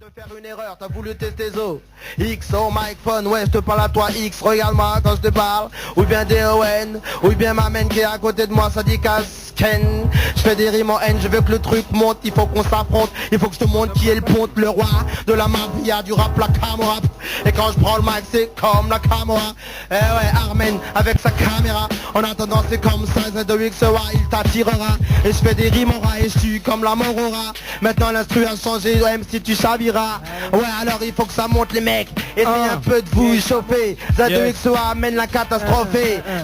de faire une erreur, t'as voulu tester Zo X, oh microphone, ouais je te parle à toi X, regarde-moi quand je te parle. Ou bien DON, ou bien ma main qui est à côté de moi, ça dit Casken. Je fais des rimes en N, je veux que le truc monte, il faut qu'on s'affronte. Il faut que je te montre qui est le ponte, le roi de la mafia, du rap, la camera. Et quand je prends le mic c'est comme la camera. Eh ouais, Armen avec sa caméra. En attendant c'est comme ça, Z2X, il t'attirera. Et je fais des rimes en rat et je suis comme la mort au rat. Maintenant l'instru a changé, même si tu chaviras. Ouais alors il faut que ça monte les mecs. Essayez un peu de vous chauffer. Z2X amène la catastrophe.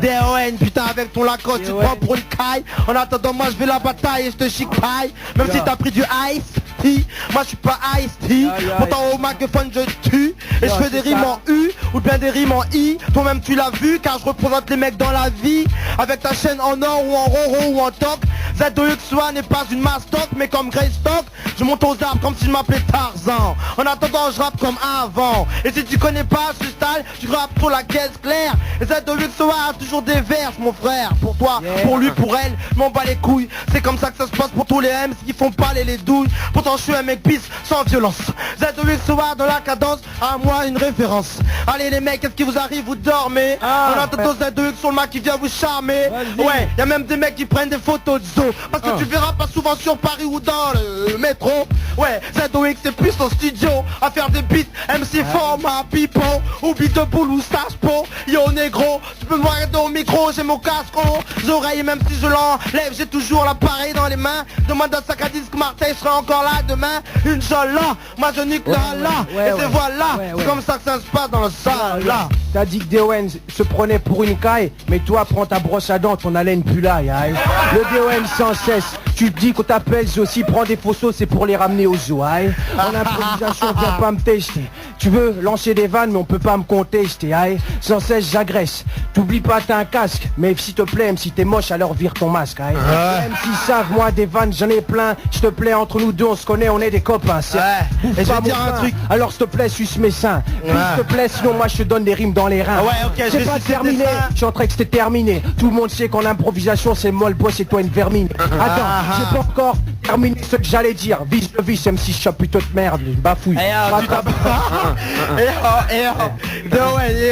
DON putain avec ton Lacoste tu te prends pour une caille. En attendant moi je vais la bataille et je te chicaille. Même si t'as pris du ice tea. Moi je suis pas ice tea. Pourtant au microphone je tue. Et je fais des rimes en U ou bien des rimes en I. Toi-même tu l'as vu car je représente les mecs dans la vie. Avec ta chaîne en or ou en roro ou en toc. Z2X n'est pas une mastoc mais comme Greystock. Je monte aux arbres comme si je m'appelais Tarzan. En attendant je rappe comme avant. Et si tu connais pas ce style, tu rappes sur la caisse claire. Et Z2X a toujours des verses mon frère. Pour toi, pour lui, pour elle, je m'en bats les couilles. C'est comme ça que ça se passe pour tous les M's qui font pas les douilles. Pourtant je suis un mec bis sans violence. Z2X dans la cadence, à moi une référence. Allez les mecs, qu'est-ce qui vous arrive, vous dormez? On attend Z2X sur le Mac qui vient vous charmer. Ouais, y a même des mecs qui prennent des photos de Zo. Parce que tu verras pas souvent sur Paris ou dans le métro. Ouais, Z2X c'est plus au studio à faire des beats MC format pipo ou beat de boule ou stage po. Yo négro, tu peux me voir au micro, j'ai mon casque aux oreilles. Même si je l'enlève, j'ai toujours l'appareil dans les mains. Demande à sac à disque Marseille, je serai encore là demain. Inch'Allah, moi je nique là. Et c'est voilà, c'est comme ça que ça se passe dans le salle là. T'as dit que DON se prenait pour une caille, mais toi prends ta brosse à dents, ton haleine pue là, le DON sans cesse, tu te dis qu'on t'appelle aussi, prends des faussos, c'est pour les ramener au zoo, en improvisation, viens pas me tester. Tu veux lancer des vannes, mais on peut pas me contester, sans cesse j'agresse. T'oublies pas t'as un casque, mais s'il te plaît, même si t'es moche, alors vire ton masque, Même s'ils savent, moi des vannes, j'en ai plein, s'il te plaît, entre nous deux, on se connaît, on est des copains, Et je vais dire un truc. Alors s'il te plaît, suce mes seins, s'il te plaît, sinon moi je te donne des rimes dans les reins. Ouais, ok, c'est pas terminé, je suis en train que c'était terminé. Tout le monde sait qu'en improvisation c'est moi le boss et toi une vermine. Attends, j'ai pas encore terminé ce que j'allais dire. Vise le vice, même si je suis plutôt de merde, je bafouille.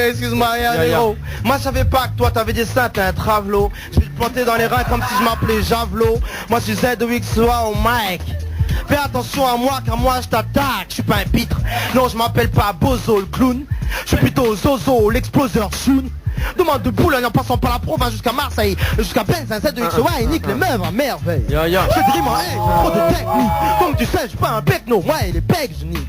Excuse-moi, héros. Moi je savais pas que toi t'avais des seins, t'es un travelo. Je vais te planter dans les reins comme si je m'appelais Javelot. Moi je suis Z2X au mic. Fais attention à moi car moi je t'attaque, je suis pas un pitre. Non je m'appelle pas Bozo le clown. Je suis plutôt Zozo l'exploseur Shun. Demande de Boulogne en passant par la province jusqu'à Marseille, jusqu'à Benz, un Z2X, il nique les meufs à merveille. Je fais des rimes en trop de technique. Comme tu sais, je suis pas un bec, non, ouais, les becs, je nique.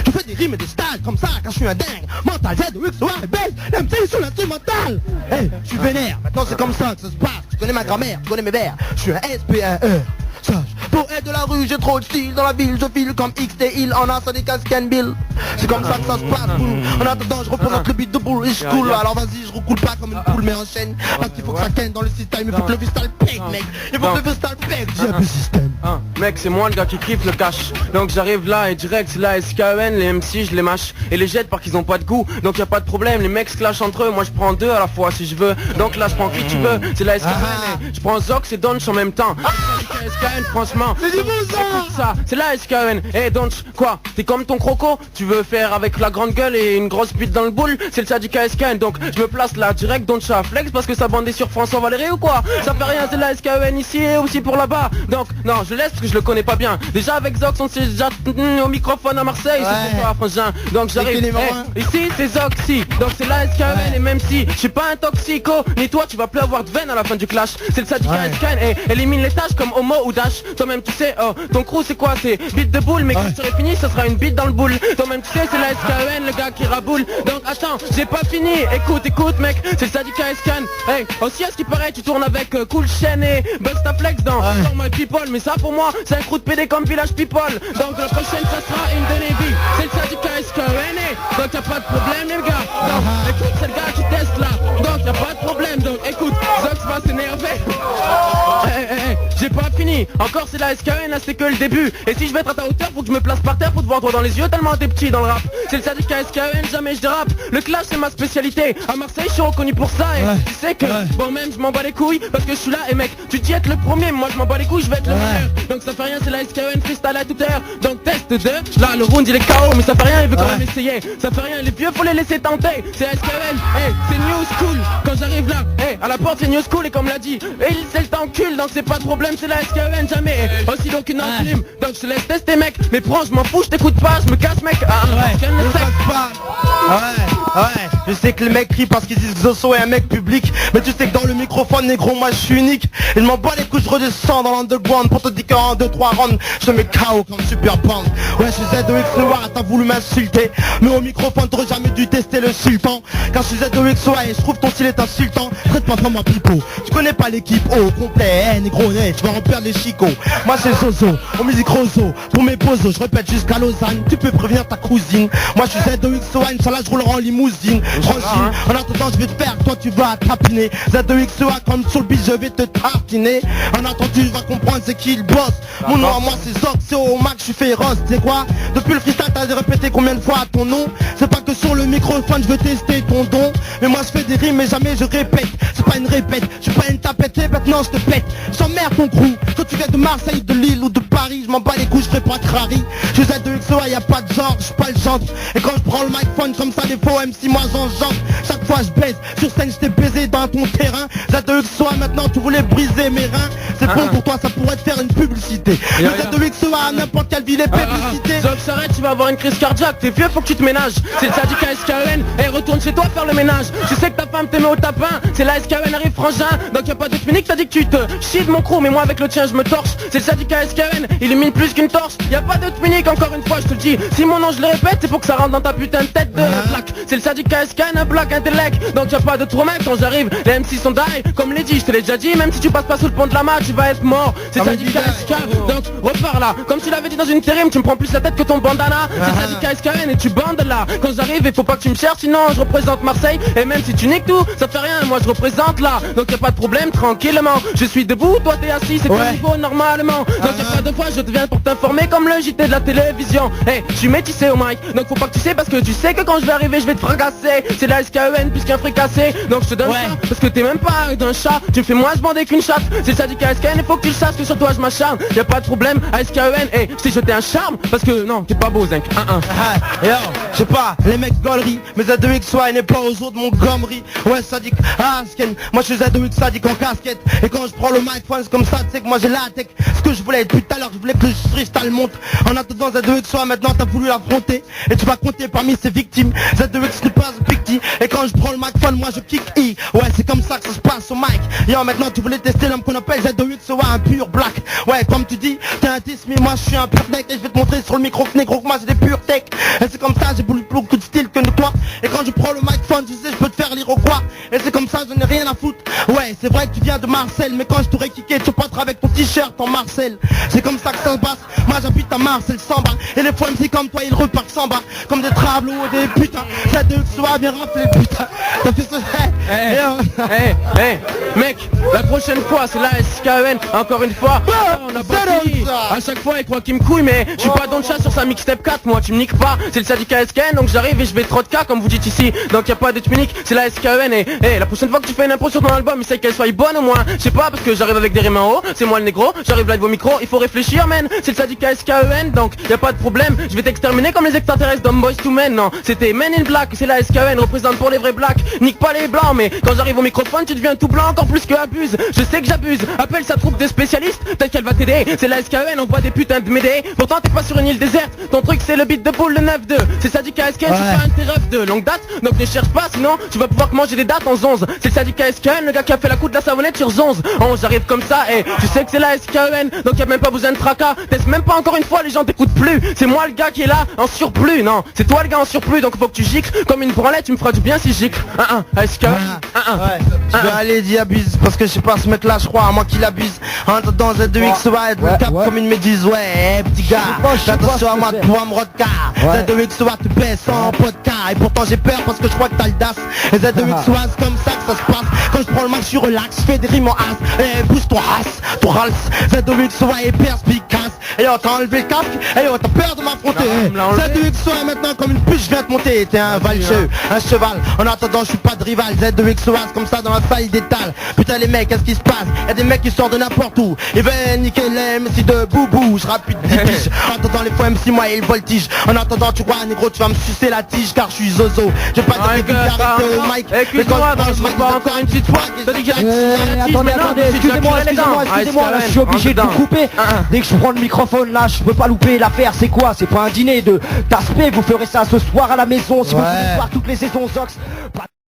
Je fais des rimes et des stages comme ça car je suis un dingue. Mental Z2X, et baisse, MC sur l'instrumental. Je suis vénère, maintenant c'est comme ça que ça se passe. Tu connais ma grammaire, tu connais mes vers. Je suis un SP1E. Sage. Pour être de la rue, j'ai trop de style. Dans la ville, je file comme XT Hill en un Sonic Scan Bill. C'est comme ça que ça se passe, boule. En attendant, je représente le beat de boule et je coule. Alors vas-y, je recoule pas comme une poule, mais enchaîne. Parce qu'il faut que ça ken dans le système. Il faut que le freestyle pète, mec. Il faut que le freestyle pète. J'ai un peu système. Mec, c'est moi le gars qui kiffe le cash. Donc j'arrive là et direct, c'est la SKN, les MC, je les mâche et les jette parce qu'ils ont pas de goût. Donc y a pas de problème, les mecs se clashent entre eux. Moi je prends deux à la fois si je veux. Donc là je prends qui tu veux. C'est la SKN. Je prends Zox et Donch en même temps. SKN, franchement. C'est du bon ça. C'est la SKN. Eh Donch, quoi? T'es comme ton croco? Tu veux faire avec la grande gueule et une grosse bite dans le boule? C'est le syndicat SKN. Donc je me place là direct Donch à flex parce que ça bandait sur François Valéry ou quoi? Ça fait rien, c'est la SKN ici et aussi pour là-bas. Donc non, je laisse parce que je le connais pas bien. Déjà avec Zox on s'est déjà au microphone à Marseille, c'est pour toi frangin. Donc j'arrive, ici c'est Zoxy. Donc c'est la SKN et même si je suis pas un toxico, ni toi tu vas plus avoir de veine à la fin du clash. C'est le syndicat SKN et élimine les tâches comme Homo ou Dash. Toi-même tu sais, oh, ton crew c'est quoi? C'est bite de boule, mais quand tu serais fini ça sera une bite dans le boule. Toi-même tu sais c'est la SKN, le gars qui raboule. Donc attends, j'ai pas fini, écoute mec, c'est le syndicat SKN. Hey, aussi à ce qui paraît tu tournes avec Cool Chain et Bustaflex dans My People. Mais ça pour moi c'est un crew de PD comme Village People. Donc la prochaine ça sera une de Navy. C'est le syndicat SKN. Donc y'a pas de problème les gars. Donc écoute c'est le gars qui teste là. Donc y'a pas de problème. Donc écoute, Zox va s'énerver. J'ai pas fini. Encore c'est la SKN, là c'est que le début. Et si je vais être à ta hauteur, faut que je me place par terre pour te voir droit dans les yeux tellement t'es petit dans le rap. c'est le syndicat SKEN, jamais je dérape. Le clash c'est ma spécialité. À Marseille je suis reconnu pour ça et tu sais que bon même je m'en bats les couilles parce que je suis là et mec tu dis être le premier, moi je m'en bats les couilles, je vais être le meilleur. Donc ça fait rien, c'est la SKEN freestyle à toute heure. Donc test 2, là le round il est KO mais ça fait rien, il veut quand même essayer. Ça fait rien, les vieux faut les laisser tenter. C'est SKEN, c'est new school. Quand j'arrive là, à la porte c'est new school et comme l'a dit, et il c'est le t'encule donc c'est pas de problème, c'est la SKEN jamais. Aussi donc une enclume, donc je te laisse tester mec. Mais prends, je m'en fous, je t'écoute pas, je me casse mec. Je sais que les mecs crient parce qu'ils disent que Zoso est un mec public. Mais tu sais que dans le microphone négro moi je suis unique. Il m'en bat les couilles, je redescends dans l'underground. Pour te dire qu'en 2-3 rounds je te mets KO comme Super Band. Ouais je suis ZOX Noir, t'as voulu m'insulter. Mais au microphone t'aurais jamais dû tester le sultan. Car je suis ZOX Noir et je trouve ton style est insultant. Traite pas comme un pipeau, tu connais pas l'équipe au complet. Négro né, tu vas en perdre les chicots. Moi c'est Zozo, au musique Rozo. Pour mes pozos, je répète jusqu'à Lausanne. Tu peux prévenir ta cousine. Moi je suis ZOX Noir, Inch'Allah je roulerai en limousine. Tranquille, en attendant je vais te faire, toi tu vas tapiner. ZOXOA comme sur le beat je vais te tartiner. En attendant tu vas comprendre c'est qui le boss. Mon nom à moi c'est Zox, c'est au max je suis féroce. Tu sais quoi, depuis le freestyle t'as répété combien de fois ton nom. C'est pas que sur le microphone je veux tester ton don. Mais moi je fais des rimes mais jamais je répète. C'est pas une répète, je suis pas une tapette. Et maintenant je te pète, j'emmerde ton crew. Quand tu viens de Marseille, de Lille ou de Paris, je m'en bats les couilles, je ferai pas de crari. Je suis ZOXOA, y'a pas de genre, je suis pas le genre. Et quand je prends le microphone comme ça, des faux MC, moi j'enjante. Chaque fois je baise, sur scène je t'ai baisé dans ton terrain. ZOXOA, maintenant tu voulais briser mes reins. C'est bon pour toi, ça pourrait te faire une publicité. Le ZOXOA à n'importe quelle ville est publicité. Zox arrête, tu vas avoir une crise cardiaque. T'es vieux, faut que tu te ménages. C'est le syndicat SKEN, et retourne chez toi faire le ménage. Je sais que ta femme t'aimait au tapin. C'est la SKEN arrive frangin. Donc y'a pas de unique, t'as dit que tu te chies de mon crew. Mais moi avec le tien je me torche. C'est le syndicat SKEN, illumine plus qu'une torche. Y'a pas de unique, encore une fois je te le dis. Si mon nom je le répète, c'est pour que ça rentre dans ta putain de tête de plaque. C'est le syndicat SKEN, un bloc intellect. Donc y'a pas de trop mec quand j'arrive. Les MC sont die, comme les dit, je te l'ai déjà dit. Même si tu passes pas sous le pont de la mat, tu vas être mort. C'est le syndicat SKEN, donc repars là. Comme tu l'avais dit dans une intérim, tu me prends plus la tête que ton bandana. C'est le syndicat SKEN et tu bandes là. Quand j'arrive, il faut pas que tu me cherches, sinon je représente Marseille. Et même si tu niques tout, ça fait rien, moi je représente là. Donc y'a pas de problème, tranquillement. Je suis debout, toi t'es assis, c'est ton niveau normalement. Donc y'a pas de fois, je te viens pour t'informer comme le JT de la télévision. Je suis métissé au mic, donc faut pas que tu sais parce que tu sais que quand je vais arriver je vais te fracasser. C'est la SKEN plus qu'un fricassé. Donc je te donne ça parce que t'es même pas d'un chat. Tu me fais moins se bander qu'une chatte. C'est le syndicat SKEN, il faut que tu le saches que sur toi je m'acharne. Y'a pas de problème à SKEN, je t'ai jeté un charme. Parce que non, t'es pas beau Zinc. Yo, je sais pas, les mecs gauleries. Mais ZOXOA n'est pas aux autres mon gommerie. Ouais sadique, Asken. Moi je suis ZOX sadique en casquette. Et quand je prends le microphone c'est comme ça, tu sais que moi j'ai la tech. Ce que je voulais depuis tout à l'heure, je voulais que le freestyle monte. En attendant ZOXOA maintenant t'as voulu l'affronter. Et tu vas compter parmi ses victimes. ZOX n'est pas un victime. Et quand je prends le microphone moi je kick I. Ouais c'est comme ça que ça se passe au mic. Yo maintenant tu voulais tester l'homme qu'on appelle ZOXOA, un pur black. Ouais comme tu dis, t'es un 10 mais moi je suis un pur deck. Et je vais te montrer sur le micro négro que moi j'ai des purs tech. Et c'est comme ça j'ai beaucoup de style que de toi. Et quand je prends le microphone tu sais je peux te faire l'Iroquois. Et c'est comme ça je n'ai rien à foutre. Ouais c'est vrai que tu viens de Marseille. Mais quand je t'aurais kické tu passeras avec ton t-shirt en Marcel. C'est comme ça que ça se passe. Moi j'habite à Marseille sans bas. Et les fois MC comme toi ils repartent sans bas. Comme des travelots ou des putains. ZOXOA viens rafler putain. Ça fait ça. Mec, la prochaine fois c'est la SKEN. Encore une fois on a pas fini. À chaque fois il croit qu'il me couille. Mais je suis pas dans le chat sur sa mixtape 4. Moi tu me niques pas. C'est le syndicat SKEN. Donc j'arrive et je vais trop de cas comme vous dites ici. Donc y a pas de unique. C'est la SKEN. Et la prochaine fois que tu fais une impro sur ton album, essaye qu'elle soit bonne au moins. Je sais pas parce que j'arrive avec des rimes en haut. C'est moi le négro. J'arrive live au micro. Il faut réfléchir man. C'est le syndicat SKEN. Donc y a pas de problème. Je vais t'exterminer comme les extraterrestres dans Boys to Men. Non c'était Men in Black. C'est la SKEN. Représente pour les vrais blacks. Nique pas les blancs. Mais quand j'arrive au microphone tu deviens tout blanc. Encore plus que abuse. Je sais que j'abuse. Appelle sa troupe de spécialistes. Peut-être qu'elle va t'aider. C'est la SKEN. On voit des putains de m'aider. Pourtant t'es pas sur une île déserte. Ton truc c'est le beat de boule le 9-2. C'est syndicat SKEN. Je suis pas un tes rêves de longue date. Donc ne cherche pas sinon tu vas pouvoir manger des dates en 11. C'est le syndicat SKEN. Le gars qui a fait la coupe de la savonnette sur 11. J'arrive comme ça et tu sais que c'est la SKEN. Donc y'a même pas besoin de tracas. Teste même pas encore une fois, les gens t'écoutent plus. C'est moi le gars qui est là en surplus. Non c'est toi le gars en surplus. Donc faut que tu gicles comme une branlette. Tu me feras du bien si gicles. SKEN. Je vais aller d'y abuse parce que je sais pas ce mec là je crois à moi qu'il abuse. En attendant ZOXOA être cap comme une méduse. Ouais petit gars, attention à moi tu pourras me rodka. ZOXOA te baisse en podcast. Et pourtant j'ai peur parce que je crois que t'as le das. Et ZOXOA c'est comme ça que ça se passe. Quand je prends le mic je suis relax, je fais des rimes en as. Et bouge ton as, ton rals. ZOXOA est perspicace. Et on t'a enlevé le casque, et on t'a peur de m'affronter. Non, me l'a enlevé. Z2XOA maintenant comme une puce, je viens te monter. T'es un valcheux, un cheval. En attendant, je suis pas de rival. Z2XOA, c'est comme ça dans la salle, il détale. Putain les mecs, qu'est-ce qui se passe? Y'a des mecs qui sortent de n'importe où. Ils veulent niquer les MC de boubou. Je rappe plus de 10 piges. En attendant les fois MC, moi et le voltige. En attendant, tu vois, négro, tu vas me sucer la tige car je suis zozo. J'ai pas de régularité au mic. Excuse-moi, je me pas encore une petite fois. T'as dit que Attendez, excusez-moi, là je suis obligé de vous couper. Dès que je prends le microphone là, je peux pas louper l'affaire, c'est quoi? C'est pas un dîner de d'aspect, vous ferez ça ce soir à la maison, si vous voulez voir toutes les saisons Zox.